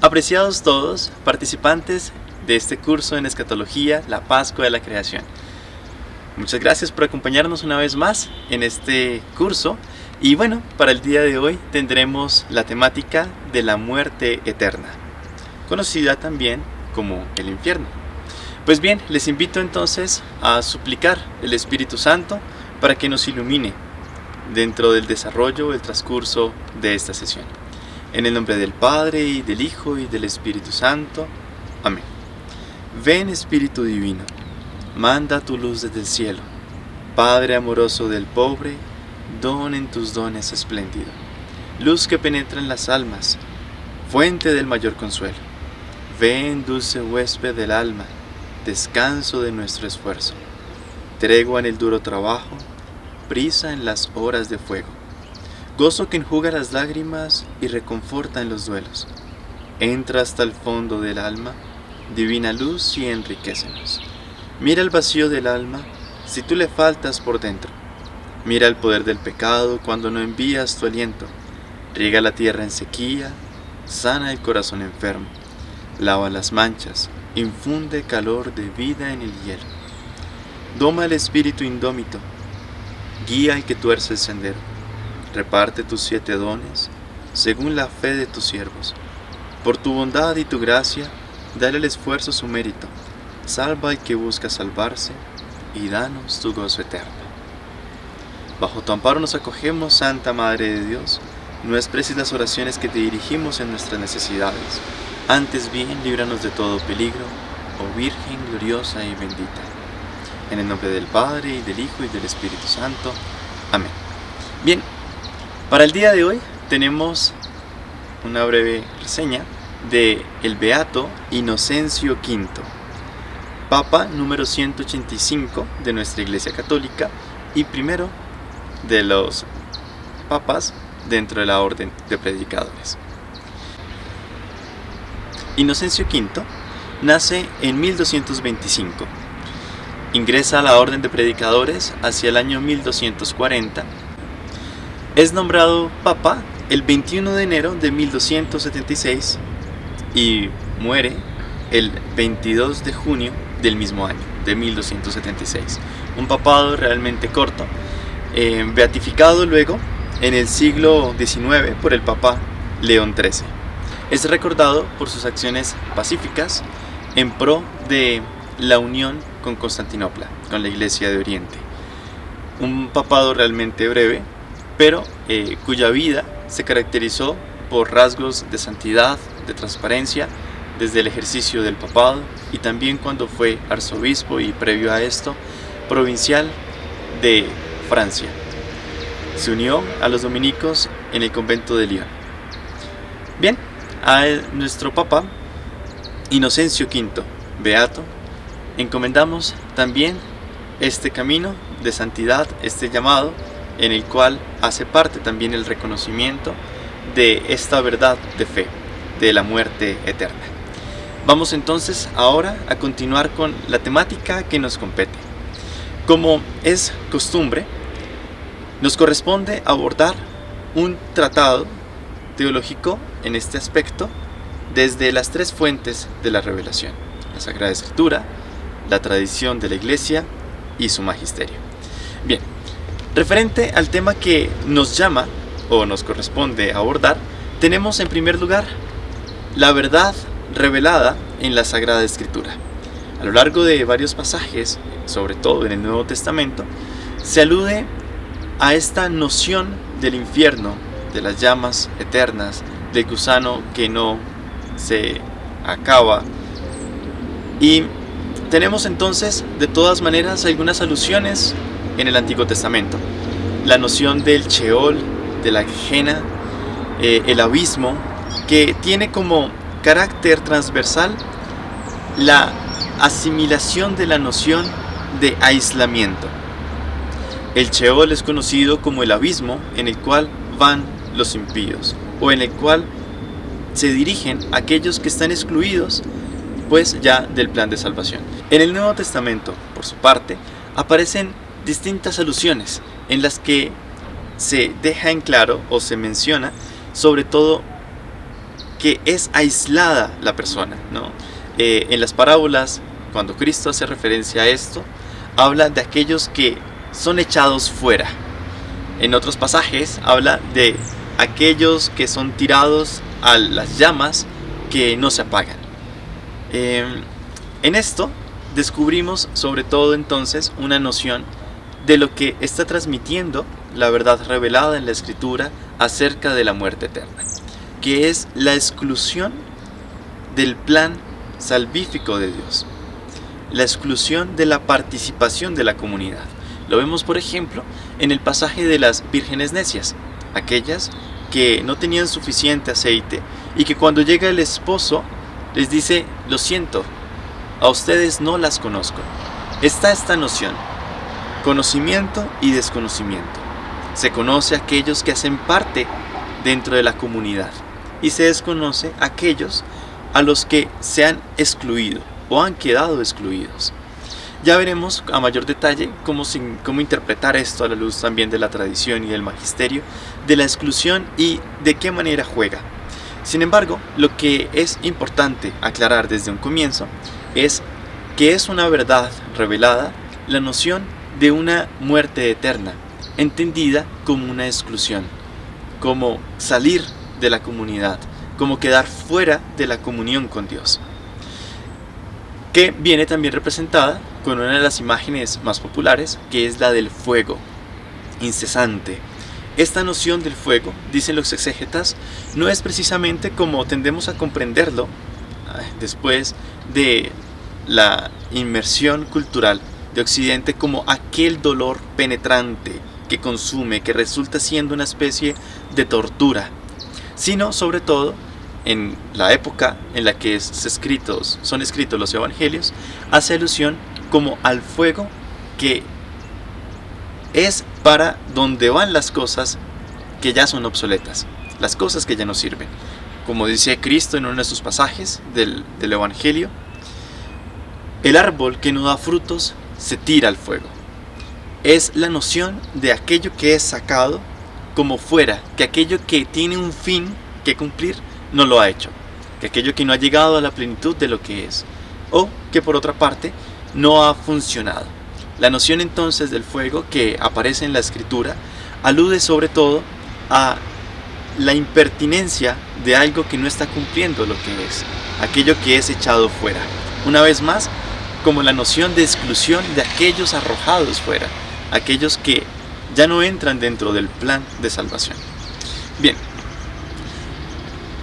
Apreciados todos, participantes de este curso en Escatología, la Pascua de la Creación. Muchas gracias por acompañarnos una vez más en este curso. Y bueno, para el día de hoy tendremos la temática de la muerte eterna, conocida también como el infierno. Pues bien, les invito entonces a suplicar el Espíritu Santo para que nos ilumine dentro del desarrollo, el transcurso de esta sesión. En el nombre del Padre, y del Hijo, y del Espíritu Santo. Amén. Ven, Espíritu Divino, manda tu luz desde el cielo. Padre amoroso del pobre, don en tus dones espléndido. Luz que penetra en las almas, fuente del mayor consuelo. Ven, dulce huésped del alma, descanso de nuestro esfuerzo. Tregua en el duro trabajo, prisa en las horas de fuego. Gozo que enjuga las lágrimas y reconforta en los duelos. Entra hasta el fondo del alma, divina luz, y enriquécenos. Mira el vacío del alma si tú le faltas por dentro. Mira el poder del pecado cuando no envías tu aliento. Riega la tierra en sequía, sana el corazón enfermo. Lava las manchas, infunde calor de vida en el hielo. Doma el espíritu indómito, guía al que tuerce el sendero. Reparte tus 7 dones, según la fe de tus siervos. Por tu bondad y tu gracia, dale al esfuerzo su mérito. Salva al que busca salvarse, y danos tu gozo eterno. Bajo tu amparo nos acogemos, Santa Madre de Dios. No desprecies las oraciones que te dirigimos en nuestras necesidades. Antes bien, líbranos de todo peligro, oh Virgen gloriosa y bendita. En el nombre del Padre, y del Hijo, y del Espíritu Santo. Amén. Bien, para el día de hoy tenemos una breve reseña de el Beato Inocencio V, Papa número 185 de nuestra Iglesia Católica y primero de los papas dentro de la Orden de Predicadores. Inocencio V nace en 1225, ingresa a la Orden de Predicadores hacia el año 1240, es nombrado Papa el 21 de enero de 1276 y muere el 22 de junio del mismo año, de 1276. Un papado realmente corto, beatificado luego en el siglo XIX por el Papa León XIII. Es recordado por sus acciones pacíficas en pro de la unión con Constantinopla, con la Iglesia de Oriente. Un papado realmente breve, pero cuya vida se caracterizó por rasgos de santidad, de transparencia, desde el ejercicio del papado y también cuando fue arzobispo y previo a esto, provincial de Francia. Se unió a los dominicos en el convento de Lyon. Bien, a nuestro Papa Inocencio V, Beato, encomendamos también este camino de santidad, este llamado, en el cual hace parte también el reconocimiento de esta verdad de fe, de la muerte eterna. Vamos entonces ahora a continuar con la temática que nos compete. Como es costumbre, nos corresponde abordar un tratado teológico en este aspecto desde las 3 fuentes de la revelación: la Sagrada Escritura, la tradición de la Iglesia y su magisterio. Bien, referente al tema que nos llama o nos corresponde abordar, tenemos en primer lugar la verdad revelada en la Sagrada Escritura. A lo largo de varios pasajes, sobre todo en el Nuevo Testamento, se alude a esta noción del infierno, de las llamas eternas, del gusano que no se acaba. Y tenemos entonces, de todas maneras, algunas alusiones en el Antiguo Testamento. La noción del Sheol, de la Gehenna, el abismo, que tiene como carácter transversal la asimilación de la noción de aislamiento. El Sheol es conocido como el abismo en el cual van los impíos, o en el cual se dirigen aquellos que están excluidos pues ya del plan de salvación. En el Nuevo Testamento, por su parte, aparecen distintas alusiones en las que se deja en claro o se menciona sobre todo que es aislada la persona, ¿no? En las parábolas, cuando Cristo hace referencia a esto, habla de aquellos que son echados fuera. En otros pasajes habla de aquellos que son tirados a las llamas que no se apagan. En esto descubrimos sobre todo entonces una noción de lo que está transmitiendo la verdad revelada en la Escritura acerca de la muerte eterna, que es la exclusión del plan salvífico de Dios, la exclusión de la participación de la comunidad. Lo vemos, por ejemplo, en el pasaje de las vírgenes necias, aquellas que no tenían suficiente aceite y que cuando llega el esposo les dice: lo siento, a ustedes no las conozco. Está esta noción, conocimiento y desconocimiento. Se conoce a aquellos que hacen parte dentro de la comunidad y se desconoce a aquellos a los que se han excluido o han quedado excluidos. Ya veremos a mayor detalle cómo interpretar esto a la luz también de la tradición y del magisterio, de la exclusión y de qué manera juega. Sin embargo, lo que es importante aclarar desde un comienzo es que es una verdad revelada la noción de una muerte eterna, entendida como una exclusión, como salir de la comunidad, como quedar fuera de la comunión con Dios, que viene también representada con una de las imágenes más populares, que es la del fuego incesante. Esta noción del fuego, dicen los exégetas, no es precisamente como tendemos a comprenderlo después de la inmersión cultural de Occidente, como aquel dolor penetrante que consume, que resulta siendo una especie de tortura, sino sobre todo en la época en la que son escritos los evangelios, hace alusión como al fuego que es para donde van las cosas que ya son obsoletas, las cosas que ya no sirven. Como dice Cristo en uno de sus pasajes del evangelio: el árbol que no da frutos se tira al fuego. Es la noción de aquello que es sacado como fuera, que aquello que tiene un fin que cumplir no lo ha hecho, que aquello que no ha llegado a la plenitud de lo que es, o que por otra parte no ha funcionado. La noción entonces del fuego que aparece en la Escritura alude sobre todo a la impertinencia de algo que no está cumpliendo lo que es, aquello que es echado fuera. Una vez más, como la noción de exclusión de aquellos arrojados fuera, aquellos que ya no entran dentro del plan de salvación. Bien,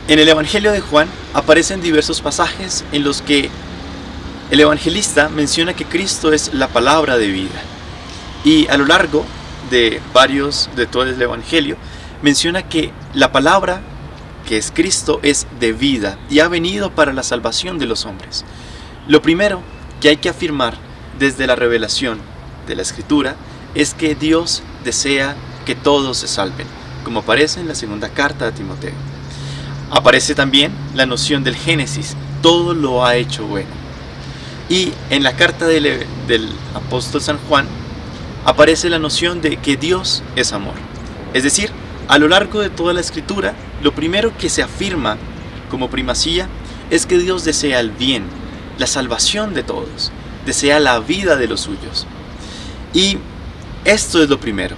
en el Evangelio de Juan aparecen diversos pasajes en los que el evangelista menciona que Cristo es la palabra de vida, y a lo largo de todo el Evangelio menciona que la palabra, que es Cristo, es de vida y ha venido para la salvación de los hombres. Lo primero que hay que afirmar desde la revelación de la Escritura es que Dios desea que todos se salven, como aparece en la segunda carta de Timoteo. Aparece también la noción del Génesis: todo lo ha hecho bueno. Y en la carta del apóstol San Juan aparece la noción de que Dios es amor. Es decir, a lo largo de toda la Escritura, lo primero que se afirma como primacía es que Dios desea el bien, la salvación de todos, desea la vida de los suyos. Y esto es lo primero,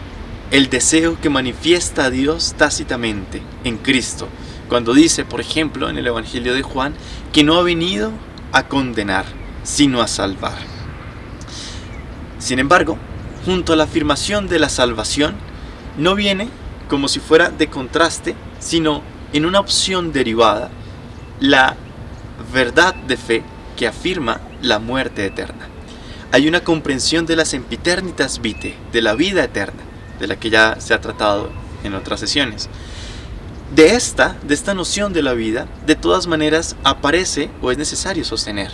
el deseo que manifiesta a Dios tácitamente en Cristo, cuando dice, por ejemplo, en el Evangelio de Juan, que no ha venido a condenar, sino a salvar. Sin embargo, junto a la afirmación de la salvación, no viene como si fuera de contraste, sino en una opción derivada, la verdad de fe que afirma la muerte eterna. Hay una comprensión de la sempiternitas vitae, de la vida eterna, de la que ya se ha tratado en otras sesiones. De esta noción de la vida, de todas maneras aparece o es necesario sostener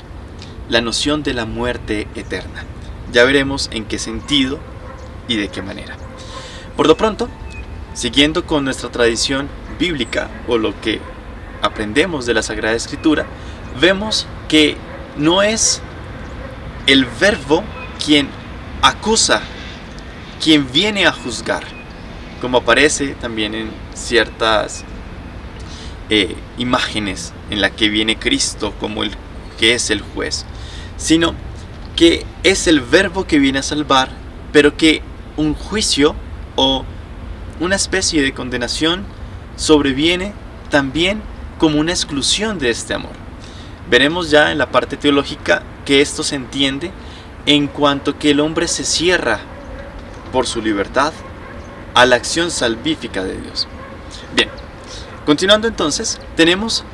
la noción de la muerte eterna. Ya veremos en qué sentido y de qué manera. Por lo pronto, siguiendo con nuestra tradición bíblica o lo que aprendemos de la Sagrada Escritura, vemos que no es el verbo quien acusa, quien viene a juzgar, como aparece también en ciertas imágenes en la que viene Cristo como el que es el juez, sino que es el verbo que viene a salvar, pero que un juicio o una especie de condenación sobreviene también como una exclusión de este amor. Veremos ya en la parte teológica que esto se entiende en cuanto que el hombre se cierra por su libertad a la acción salvífica de Dios. Bien, continuando entonces, tenemos,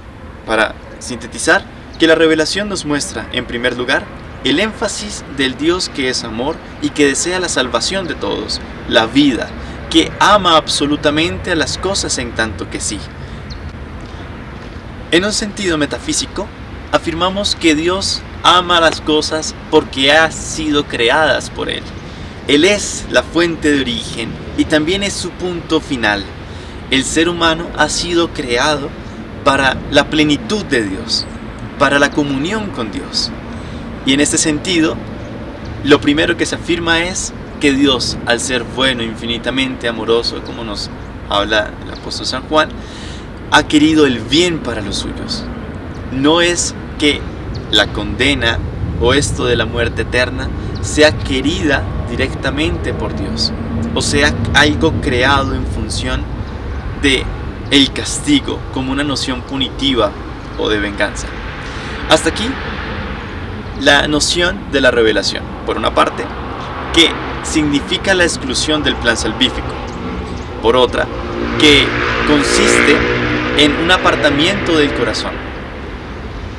para sintetizar, que la revelación nos muestra, en primer lugar, el énfasis del Dios que es amor y que desea la salvación de todos, la vida, que ama absolutamente a las cosas en tanto que sí. En un sentido metafísico, afirmamos que Dios ama las cosas porque han sido creadas por Él. Él es la fuente de origen y también es su punto final. El ser humano ha sido creado para la plenitud de Dios, para la comunión con Dios. Y en este sentido, lo primero que se afirma es que Dios, al ser bueno, infinitamente amoroso, como nos habla el apóstol San Juan, ha querido el bien para los suyos. No es que la condena o esto de la muerte eterna sea querida directamente por Dios, o sea algo creado en función de el castigo como una noción punitiva o de venganza. Hasta aquí la noción de la revelación, por una parte, que significa la exclusión del plan salvífico, por otra, que consiste en un apartamiento del corazón,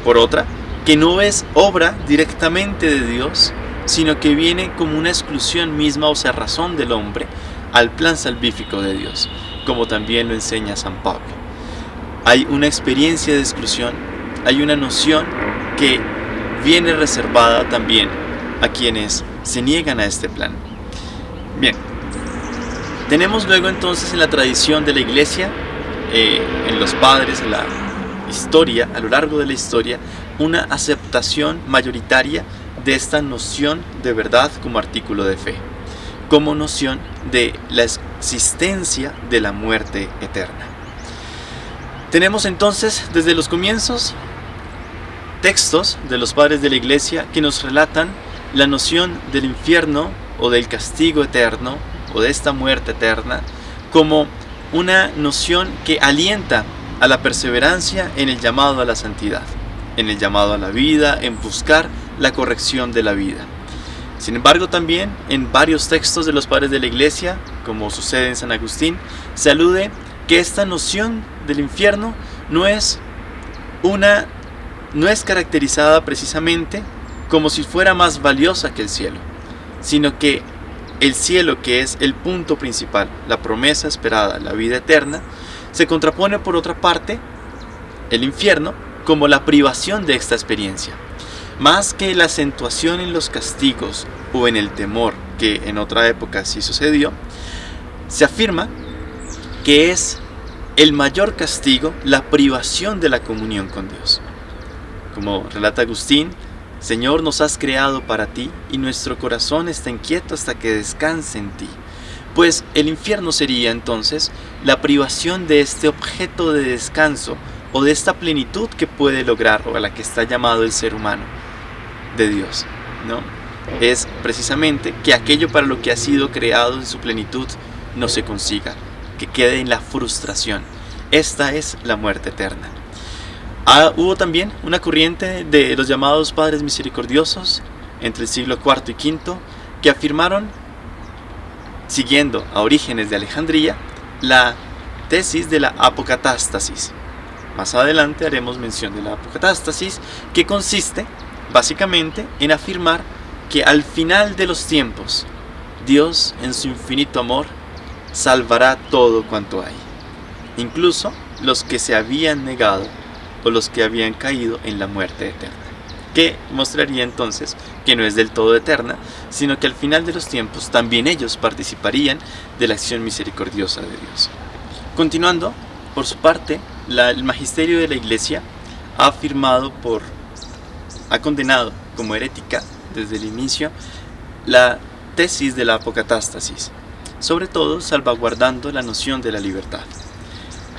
por otra, que no es obra directamente de Dios, sino que viene como una exclusión misma o cerrazón del hombre al plan salvífico de Dios, como también lo enseña San Pablo. Hay una experiencia de exclusión, hay una noción que viene reservada también a quienes se niegan a este plan. Bien, tenemos luego entonces en la tradición de la Iglesia, en los padres, en la historia, a lo largo de la historia, una aceptación mayoritaria de esta noción de verdad como artículo de fe, como noción de la existencia de la muerte eterna. Tenemos entonces desde los comienzos textos de los padres de la Iglesia que nos relatan la noción del infierno o del castigo eterno o de esta muerte eterna como una noción que alienta a la perseverancia en el llamado a la santidad, en el llamado a la vida, en buscar la corrección de la vida. Sin embargo, también en varios textos de los padres de la Iglesia, como sucede en San Agustín, se alude que esta noción del infierno no es caracterizada precisamente como si fuera más valiosa que el cielo, sino que el cielo, que es el punto principal, la promesa esperada, la vida eterna, se contrapone por otra parte el infierno como la privación de esta experiencia. Más que la acentuación en los castigos o en el temor, que en otra época sí sucedió, se afirma que es el mayor castigo la privación de la comunión con Dios. Como relata Agustín, Señor, nos has creado para ti y nuestro corazón está inquieto hasta que descanse en ti. Pues el infierno sería entonces la privación de este objeto de descanso o de esta plenitud que puede lograr o a la que está llamado el ser humano de Dios, ¿no? Es precisamente que aquello para lo que ha sido creado en su plenitud no se consiga, que quede en la frustración. Esta es la muerte eterna. Hubo también una corriente de los llamados padres misericordiosos entre el siglo IV y V que afirmaron, siguiendo a Orígenes de Alejandría, la tesis de la apocatástasis. Más adelante haremos mención de la apocatástasis, que consiste básicamente en afirmar que al final de los tiempos Dios en su infinito amor salvará todo cuanto hay, incluso los que se habían negado o los que habían caído en la muerte eterna, que mostraría entonces que no es del todo eterna, sino que al final de los tiempos también ellos participarían de la acción misericordiosa de Dios. Continuando, por su parte, el magisterio de la Iglesia ha condenado como herética desde el inicio la tesis de la apocatástasis, sobre todo salvaguardando la noción de la libertad.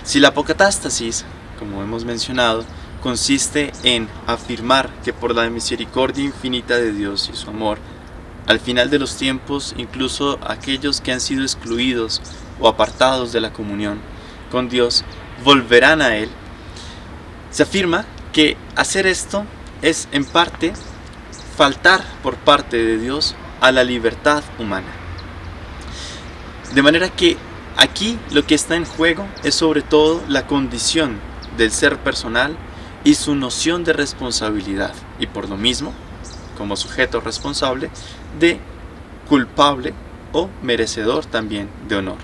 Si la apocatástasis como hemos mencionado, consiste en afirmar que por la misericordia infinita de Dios y su amor, al final de los tiempos, incluso aquellos que han sido excluidos o apartados de la comunión con Dios, volverán a Él. Se afirma que hacer esto es en parte faltar por parte de Dios a la libertad humana. De manera que aquí lo que está en juego es sobre todo la condición del ser personal y su noción de responsabilidad, y por lo mismo, como sujeto responsable, de culpable o merecedor también de honor.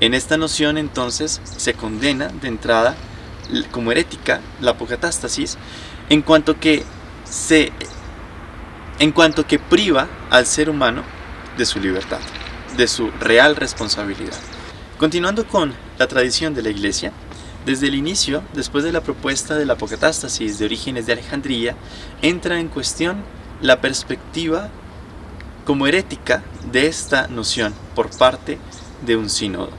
En esta noción entonces se condena de entrada como herética la apocatástasis en cuanto que priva al ser humano de su libertad, de su real responsabilidad. Continuando con la tradición de la Iglesia, desde el inicio, después de la propuesta de la apocatástasis de Orígenes de Alejandría, entra en cuestión la perspectiva como herética de esta noción por parte de un sínodo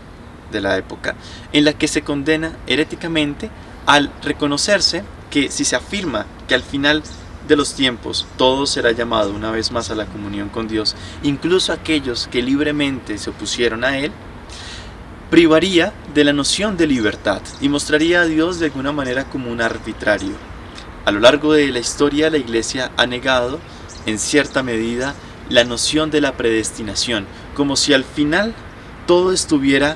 de la época, en la que se condena heréticamente al reconocerse que si se afirma que al final de los tiempos todo será llamado una vez más a la comunión con Dios, incluso aquellos que libremente se opusieron a Él, privaría de la noción de libertad y mostraría a Dios de alguna manera como un arbitrario. A lo largo de la historia, la Iglesia ha negado en cierta medida la noción de la predestinación, como si al final todo estuviera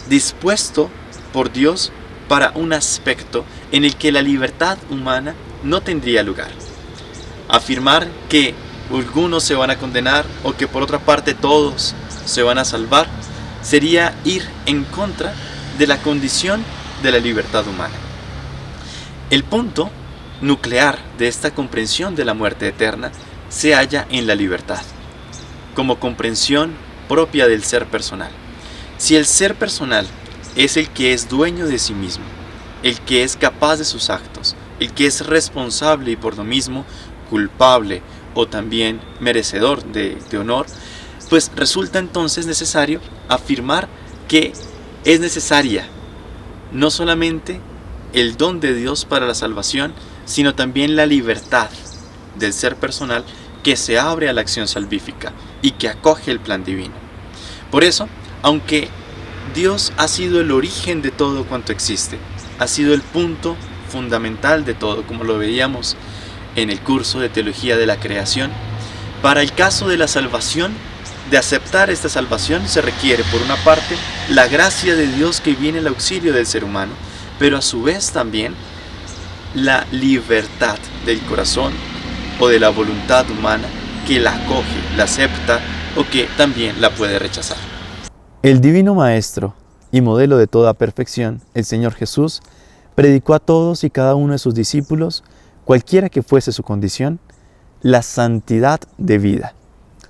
dispuesto por Dios para un aspecto en el que la libertad humana no tendría lugar. Afirmar que algunos se van a condenar o que por otra parte todos se van a salvar sería ir en contra de la condición de la libertad humana. El punto nuclear de esta comprensión de la muerte eterna se halla en la libertad, como comprensión propia del ser personal. Si el ser personal es el que es dueño de sí mismo, el que es capaz de sus actos, el que es responsable y por lo mismo culpable o también merecedor de honor, pues resulta entonces necesario afirmar que es necesaria no solamente el don de Dios para la salvación, sino también la libertad del ser personal que se abre a la acción salvífica y que acoge el plan divino. Por eso, aunque Dios ha sido el origen de todo cuanto existe, ha sido el punto fundamental de todo, como lo veíamos en el curso de Teología de la Creación, para el caso de la salvación, de aceptar esta salvación, se requiere, por una parte, la gracia de Dios que viene al auxilio del ser humano, pero a su vez también la libertad del corazón o de la voluntad humana que la acoge, la acepta o que también la puede rechazar. El Divino Maestro y modelo de toda perfección, el Señor Jesús, predicó a todos y cada uno de sus discípulos, cualquiera que fuese su condición, la santidad de vida,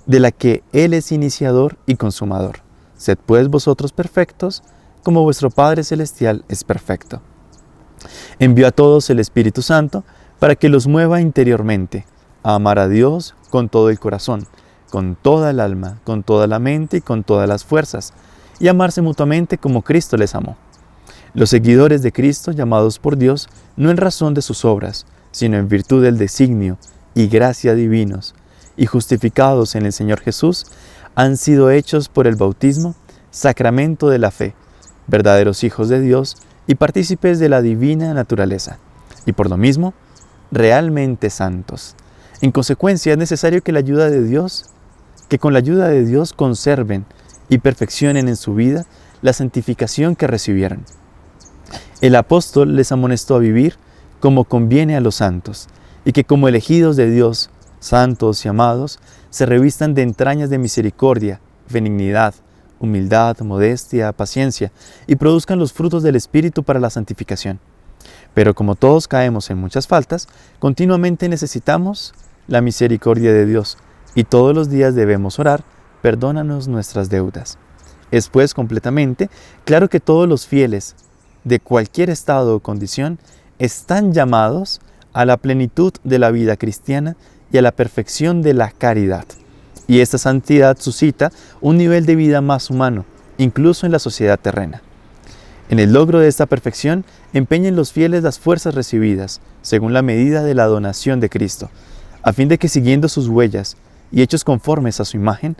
de la que Él es iniciador y consumador. Sed pues vosotros perfectos, como vuestro Padre Celestial es perfecto. Envió a todos el Espíritu Santo para que los mueva interiormente a amar a Dios con todo el corazón, con toda el alma, con toda la mente y con todas las fuerzas, y amarse mutuamente como Cristo les amó. Los seguidores de Cristo, llamados por Dios, no en razón de sus obras, sino en virtud del designio y gracia divinos, y justificados en el Señor Jesús, han sido hechos por el bautismo, sacramento de la fe, verdaderos hijos de Dios y partícipes de la divina naturaleza, y por lo mismo, realmente santos. En consecuencia, es necesario que con la ayuda de Dios conserven y perfeccionen en su vida la santificación que recibieron. El apóstol les amonestó a vivir como conviene a los santos, y que como elegidos de Dios, santos y amados, se revistan de entrañas de misericordia, benignidad, humildad, modestia, paciencia, y produzcan los frutos del Espíritu para la santificación. Pero como todos caemos en muchas faltas, continuamente necesitamos la misericordia de Dios, y todos los días debemos orar: perdónanos nuestras deudas. Es pues completamente claro que todos los fieles, de cualquier estado o condición, están llamados a la plenitud de la vida cristiana y a la perfección de la caridad. Y esta santidad suscita un nivel de vida más humano, incluso en la sociedad terrena. En el logro de esta perfección, empeñen los fieles las fuerzas recibidas, según la medida de la donación de Cristo, a fin de que siguiendo sus huellas y hechos conformes a su imagen,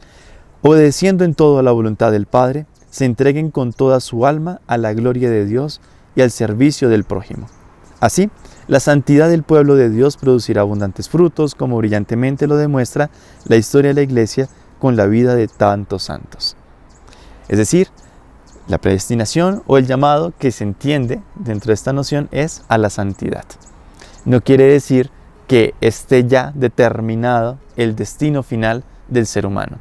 obedeciendo en todo a la voluntad del Padre, se entreguen con toda su alma a la gloria de Dios y al servicio del prójimo. Así, la santidad del pueblo de Dios producirá abundantes frutos, como brillantemente lo demuestra la historia de la Iglesia con la vida de tantos santos. Es decir, la predestinación o el llamado que se entiende dentro de esta noción es a la santidad. No quiere decir que esté ya determinado el destino final del ser humano,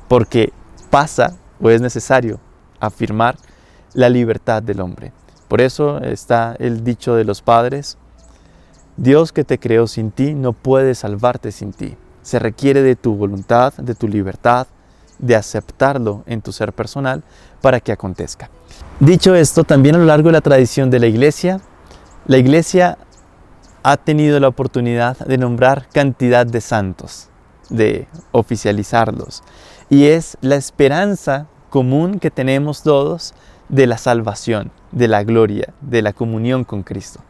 porque pasa o es necesario afirmar la libertad del hombre. Por eso está el dicho de los padres: Dios que te creó sin ti no puede salvarte sin ti. Se requiere de tu voluntad, de tu libertad, de aceptarlo en tu ser personal para que acontezca. Dicho esto, también a lo largo de la tradición de la Iglesia ha tenido la oportunidad de nombrar cantidad de santos, de oficializarlos. Y es la esperanza común que tenemos todos de la salvación, de la gloria, de la comunión con Cristo.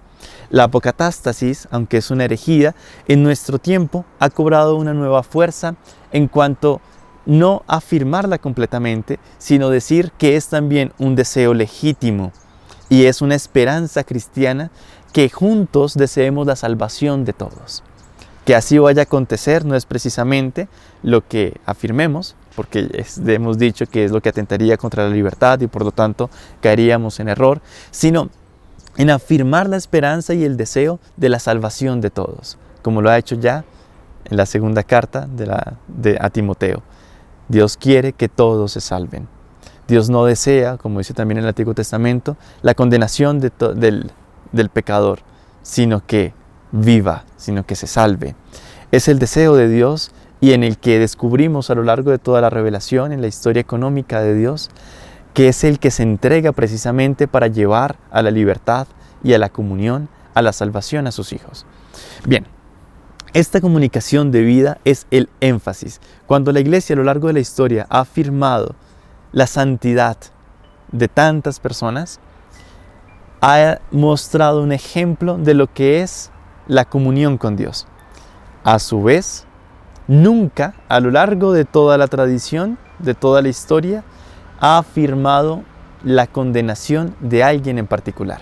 La apocatástasis, aunque es una herejía, en nuestro tiempo ha cobrado una nueva fuerza en cuanto no afirmarla completamente, sino decir que es también un deseo legítimo y es una esperanza cristiana que juntos deseemos la salvación de todos. Que así vaya a acontecer no es precisamente lo que afirmemos, porque hemos dicho que es lo que atentaría contra la libertad y por lo tanto caeríamos en error, sino en afirmar la esperanza y el deseo de la salvación de todos, como lo ha hecho ya en la segunda carta a Timoteo. Dios quiere que todos se salven. Dios no desea, como dice también en el Antiguo Testamento, la condenación del pecador, sino que viva, sino que se salve. Es el deseo de Dios y en el que descubrimos a lo largo de toda la revelación, en la historia económica de Dios, que es el que se entrega precisamente para llevar a la libertad y a la comunión, a la salvación a sus hijos. Bien, esta comunicación de vida es el énfasis. Cuando la Iglesia a lo largo de la historia ha afirmado la santidad de tantas personas, ha mostrado un ejemplo de lo que es la comunión con Dios. A su vez, nunca a lo largo de toda la tradición, de toda la historia, ha afirmado la condenación de alguien en particular.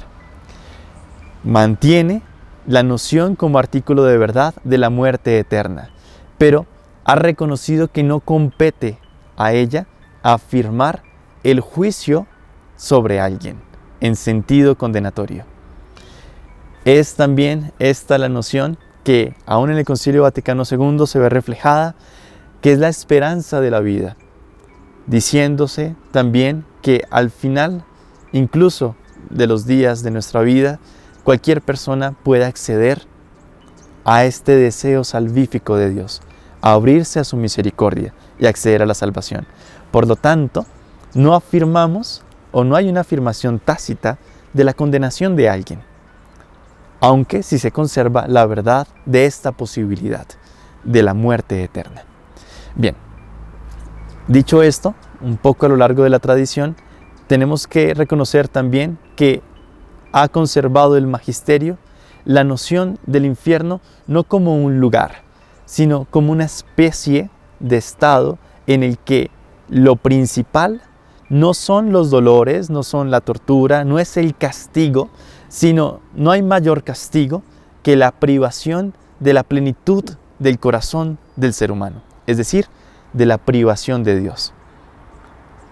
Mantiene la noción como artículo de verdad de la muerte eterna, pero ha reconocido que no compete a ella afirmar el juicio sobre alguien en sentido condenatorio. Es también esta la noción que aún en el Concilio Vaticano II se ve reflejada, que es la esperanza de la vida, diciéndose también que al final, incluso de los días de nuestra vida, cualquier persona puede acceder a este deseo salvífico de Dios, a abrirse a su misericordia y acceder a la salvación. Por lo tanto, no afirmamos o no hay una afirmación tácita de la condenación de alguien, aunque sí se conserva la verdad de esta posibilidad de la muerte eterna. Bien, dicho esto, un poco a lo largo de la tradición, tenemos que reconocer también que ha conservado el magisterio la noción del infierno no como un lugar, sino como una especie de estado en el que lo principal no son los dolores, no son la tortura, no es el castigo, sino no hay mayor castigo que la privación de la plenitud del corazón del ser humano, es decir, de la privación de Dios.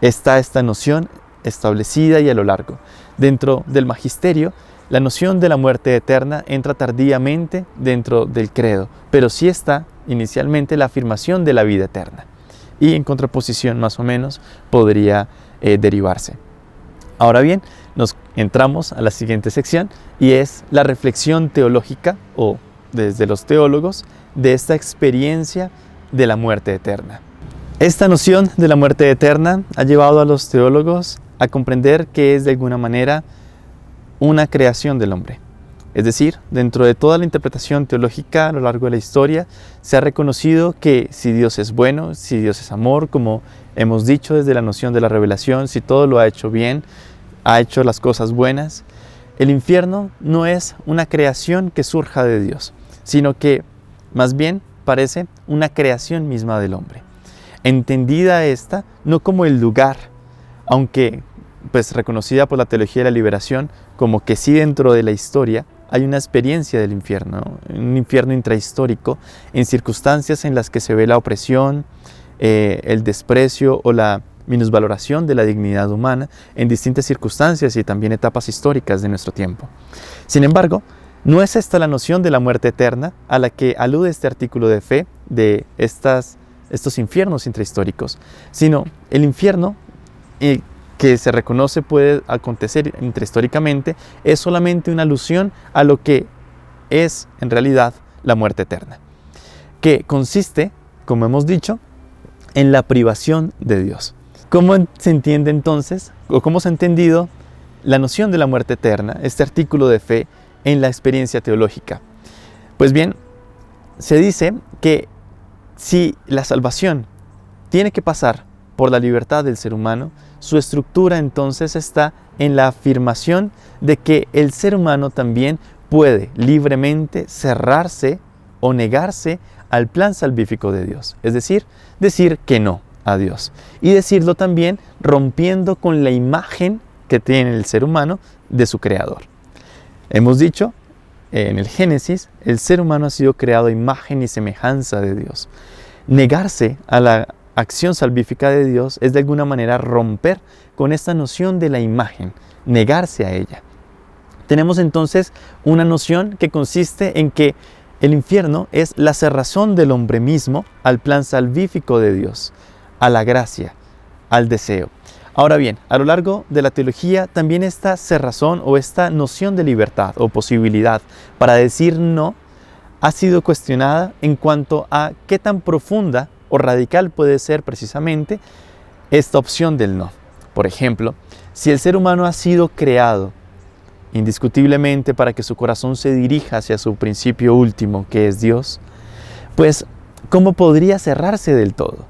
Está esta noción establecida y a lo largo. Dentro del magisterio, la noción de la muerte eterna entra tardíamente dentro del credo, pero sí está inicialmente la afirmación de la vida eterna. Y en contraposición más o menos podría derivarse. Ahora bien, nos entramos a la siguiente sección y es la reflexión teológica o desde los teólogos de esta experiencia de la muerte eterna. Esta noción de la muerte eterna ha llevado a los teólogos a comprender que es de alguna manera una creación del hombre. Es decir, dentro de toda la interpretación teológica a lo largo de la historia, se ha reconocido que si Dios es bueno, si Dios es amor, como hemos dicho desde la noción de la revelación, si todo lo ha hecho bien, ha hecho las cosas buenas, el infierno no es una creación que surja de Dios, sino que más bien parece una creación misma del hombre. Entendida esta no como el lugar, aunque pues reconocida por la teología de la liberación como que sí dentro de la historia hay una experiencia del infierno, un infierno intrahistórico en circunstancias en las que se ve la opresión, el desprecio o la minusvaloración de la dignidad humana en distintas circunstancias y también etapas históricas de nuestro tiempo. Sin embargo, no es esta la noción de la muerte eterna a la que alude este artículo de fe de estos infiernos intrahistóricos, sino el infierno que se reconoce puede acontecer intrahistóricamente es solamente una alusión a lo que es en realidad la muerte eterna, que consiste, como hemos dicho, en la privación de Dios. ¿Cómo se entiende entonces, o cómo se ha entendido la noción de la muerte eterna, este artículo de fe en la experiencia teológica? Pues bien, se dice que si la salvación tiene que pasar por la libertad del ser humano, su estructura entonces está en la afirmación de que el ser humano también puede libremente cerrarse o negarse al plan salvífico de Dios, es decir que no a Dios, y decirlo también rompiendo con la imagen que tiene el ser humano de su creador. Hemos dicho en el Génesis, el ser humano ha sido creado a imagen y semejanza de Dios. Negarse a la acción salvífica de Dios es de alguna manera romper con esta noción de la imagen, negarse a ella. Tenemos entonces una noción que consiste en que el infierno es la cerrazón del hombre mismo al plan salvífico de Dios, a la gracia, al deseo. Ahora bien, a lo largo de la teología también esta cerrazón o esta noción de libertad o posibilidad para decir no ha sido cuestionada en cuanto a qué tan profunda o radical puede ser precisamente esta opción del no. Por ejemplo, si el ser humano ha sido creado indiscutiblemente para que su corazón se dirija hacia su principio último, que es Dios, pues ¿cómo podría cerrarse del todo?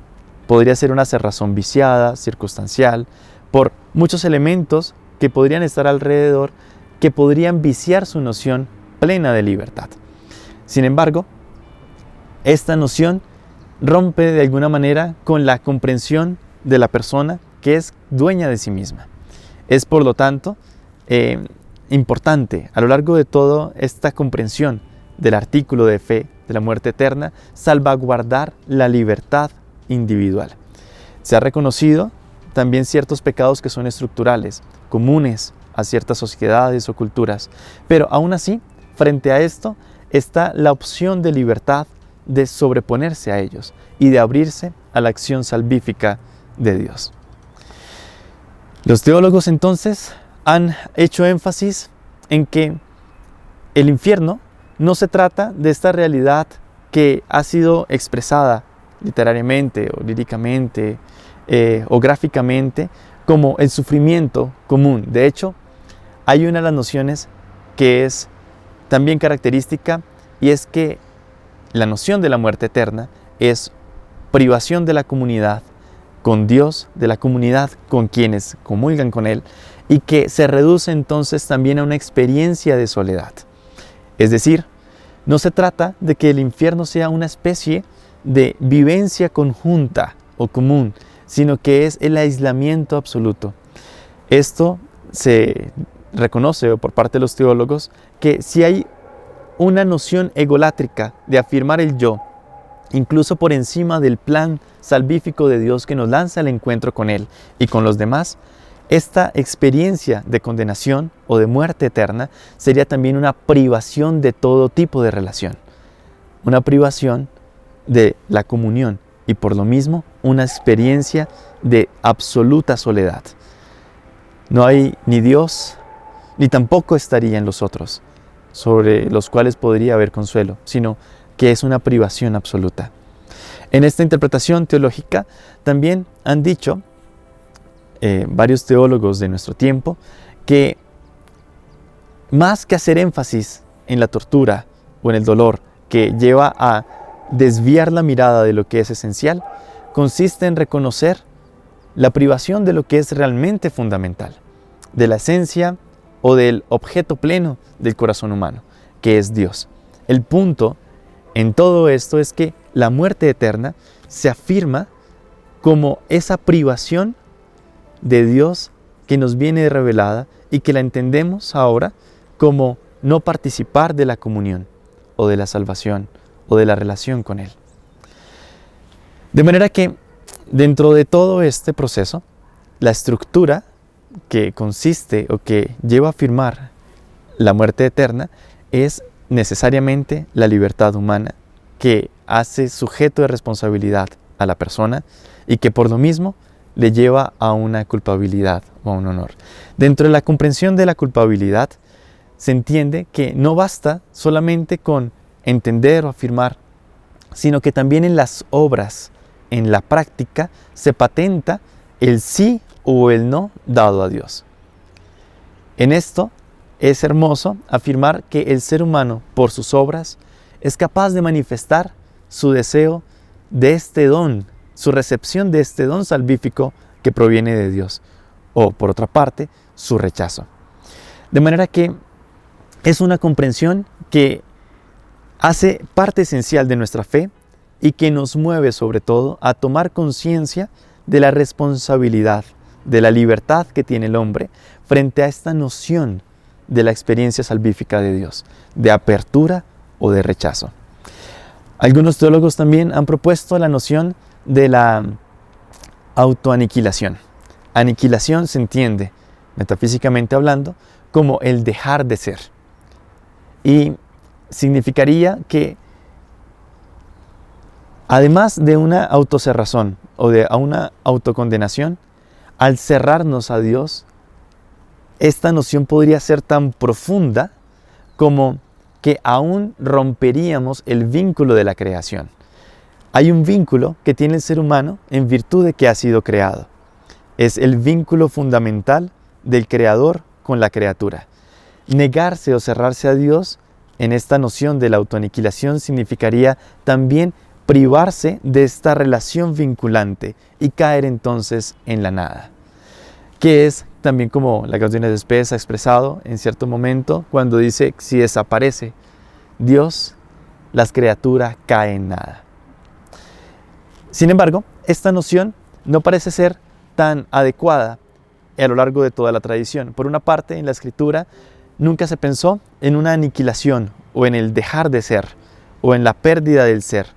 Podría ser una cerrazón viciada, circunstancial, por muchos elementos que podrían estar alrededor, que podrían viciar su noción plena de libertad. Sin embargo, esta noción rompe de alguna manera con la comprensión de la persona que es dueña de sí misma. Es por lo tanto importante a lo largo de toda esta comprensión del artículo de fe de la muerte eterna salvaguardar la libertad individual. Se ha reconocido también ciertos pecados que son estructurales, comunes a ciertas sociedades o culturas, pero aún así, frente a esto, está la opción de libertad de sobreponerse a ellos y de abrirse a la acción salvífica de Dios. Los teólogos entonces han hecho énfasis en que el infierno no se trata de esta realidad que ha sido expresada literariamente o líricamente o gráficamente como el sufrimiento común. De hecho, hay una de las nociones que es también característica y es que la noción de la muerte eterna es privación de la comunidad con Dios, de la comunidad con quienes comulgan con Él, y que se reduce entonces también a una experiencia de soledad. Es decir, no se trata de que el infierno sea una especie de vivencia conjunta o común, sino que es el aislamiento absoluto. Esto se reconoce por parte de los teólogos que si hay una noción egolátrica de afirmar el yo, incluso por encima del plan salvífico de Dios que nos lanza al encuentro con Él y con los demás, esta experiencia de condenación o de muerte eterna sería también una privación de todo tipo de relación, una privación de la comunión y por lo mismo una experiencia de absoluta soledad. No hay ni Dios, ni tampoco estarían los otros, sobre los cuales podría haber consuelo, sino que es una privación absoluta. En esta interpretación teológica también han dicho varios teólogos de nuestro tiempo que más que hacer énfasis en la tortura o en el dolor que lleva a desviar la mirada de lo que es esencial, consiste en reconocer la privación de lo que es realmente fundamental. de la esencia o del objeto pleno del corazón humano, que es Dios. El punto en todo esto es que la muerte eterna se afirma como esa privación de Dios que nos viene revelada y que la entendemos ahora como no participar de la comunión o de la salvación o de la relación con Él. De manera que dentro de todo este proceso, la estructura que consiste o que lleva a afirmar la muerte eterna es necesariamente la libertad humana, que hace sujeto de responsabilidad a la persona y que por lo mismo le lleva a una culpabilidad o a un honor. Dentro de la comprensión de la culpabilidad se entiende que no basta solamente con entender o afirmar, sino que también en las obras, en la práctica, se patenta el sí o el no dado a Dios. En esto es hermoso afirmar que el ser humano, por sus obras, es capaz de manifestar su deseo de este don, su recepción de este don salvífico que proviene de Dios, o por otra parte, su rechazo. De manera que es una comprensión que hace parte esencial de nuestra fe y que nos mueve sobre todo a tomar conciencia de la responsabilidad, de la libertad que tiene el hombre frente a esta noción de la experiencia salvífica de Dios, de apertura o de rechazo. Algunos teólogos también han propuesto la noción de la autoaniquilación. Aniquilación se entiende, metafísicamente hablando, como el dejar de ser. Y significaría que, además de una autocerrazón o de una autocondenación, al cerrarnos a Dios, esta noción podría ser tan profunda como que aún romperíamos el vínculo de la creación. Hay un vínculo que tiene el ser humano en virtud de que ha sido creado. Es el vínculo fundamental del creador con la criatura. Negarse o cerrarse a Dios en esta noción de la autoaniquilación significaría también privarse de esta relación vinculante y caer entonces en la nada. Que es también como la canción de Spes ha expresado en cierto momento cuando dice: si desaparece Dios, las criaturas caen en nada. Sin embargo, esta noción no parece ser tan adecuada a lo largo de toda la tradición. Por una parte, en la Escritura nunca se pensó en una aniquilación o en el dejar de ser o en la pérdida del ser.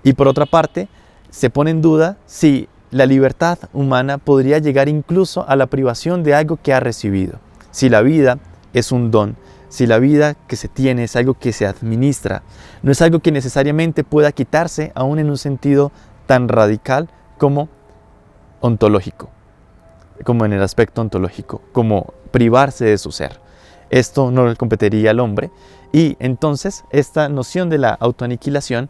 Y por otra parte, se pone en duda si la libertad humana podría llegar incluso a la privación de algo que ha recibido. Si la vida es un don, si la vida que se tiene es algo que se administra, no es algo que necesariamente pueda quitarse aún en un sentido tan radical como ontológico, como en el aspecto ontológico, como privarse de su ser. Esto no le competiría al hombre y entonces esta noción de la autoaniquilación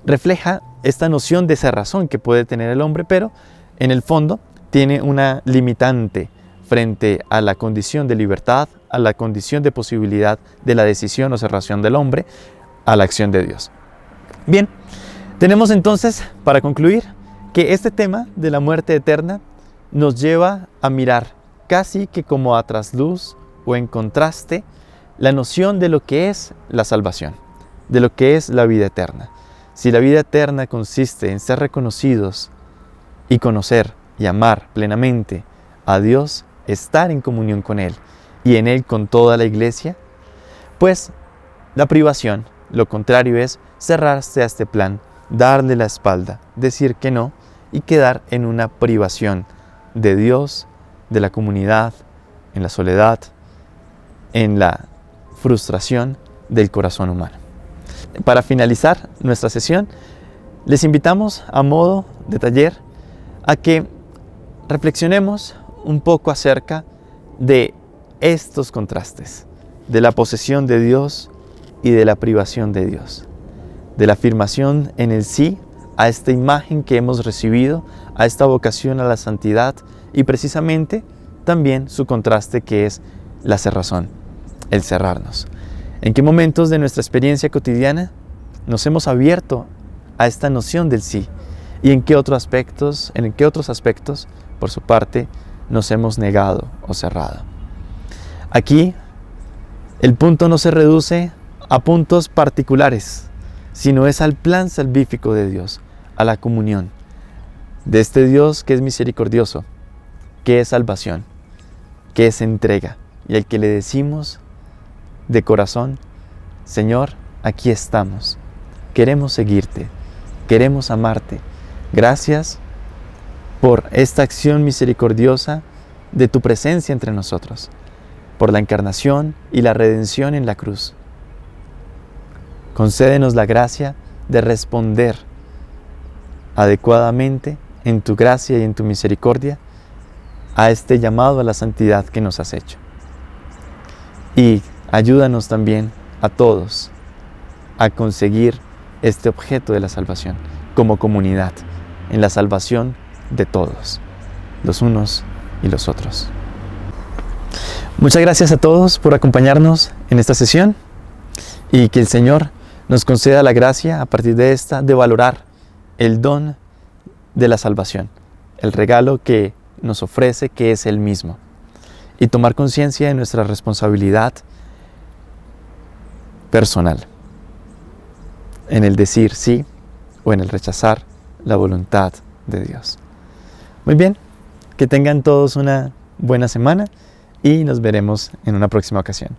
refleja esta noción de cerrazón que puede tener el hombre, pero en el fondo tiene una limitante frente a la condición de libertad, a la condición de posibilidad de la decisión o cerración del hombre a la acción de Dios. Bien, tenemos entonces, para concluir, que este tema de la muerte eterna nos lleva a mirar casi que como a trasluz o en contraste la noción de lo que es la salvación, de lo que es la vida eterna. Si la vida eterna consiste en ser reconocidos y conocer y amar plenamente a Dios, estar en comunión con Él y en Él con toda la iglesia, pues la privación, lo contrario es cerrarse a este plan, darle la espalda, decir que no y quedar en una privación de Dios, de la comunidad, en la soledad, en la frustración del corazón humano. Para finalizar nuestra sesión, les invitamos a modo de taller a que reflexionemos un poco acerca de estos contrastes, de la posesión de Dios y de la privación de Dios, de la afirmación en el sí a esta imagen que hemos recibido, a esta vocación a la santidad y precisamente también su contraste que es la cerrazón, el cerrarnos. ¿En qué momentos de nuestra experiencia cotidiana nos hemos abierto a esta noción del sí? ¿Y en qué otros aspectos, por su parte, nos hemos negado o cerrado. Aquí, el punto no se reduce a puntos particulares, sino es al plan salvífico de Dios, a la comunión de este Dios que es misericordioso, que es salvación, que es entrega, y al que le decimos de corazón: Señor, aquí estamos, queremos seguirte, queremos amarte. Gracias por esta acción misericordiosa de tu presencia entre nosotros, por la encarnación y la redención en la cruz. Concédenos la gracia de responder adecuadamente en tu gracia y en tu misericordia a este llamado a la santidad que nos has hecho. Y ayúdanos también a todos a conseguir este objeto de la salvación como comunidad, en la salvación de todos, los unos y los otros. Muchas gracias a todos por acompañarnos en esta sesión, y que el Señor nos conceda la gracia a partir de esta de valorar el don de la salvación, el regalo que nos ofrece, que es Él mismo, y tomar conciencia de nuestra responsabilidad personal en el decir sí o en el rechazar la voluntad de Dios. Muy bien, que tengan todos una buena semana y nos veremos en una próxima ocasión.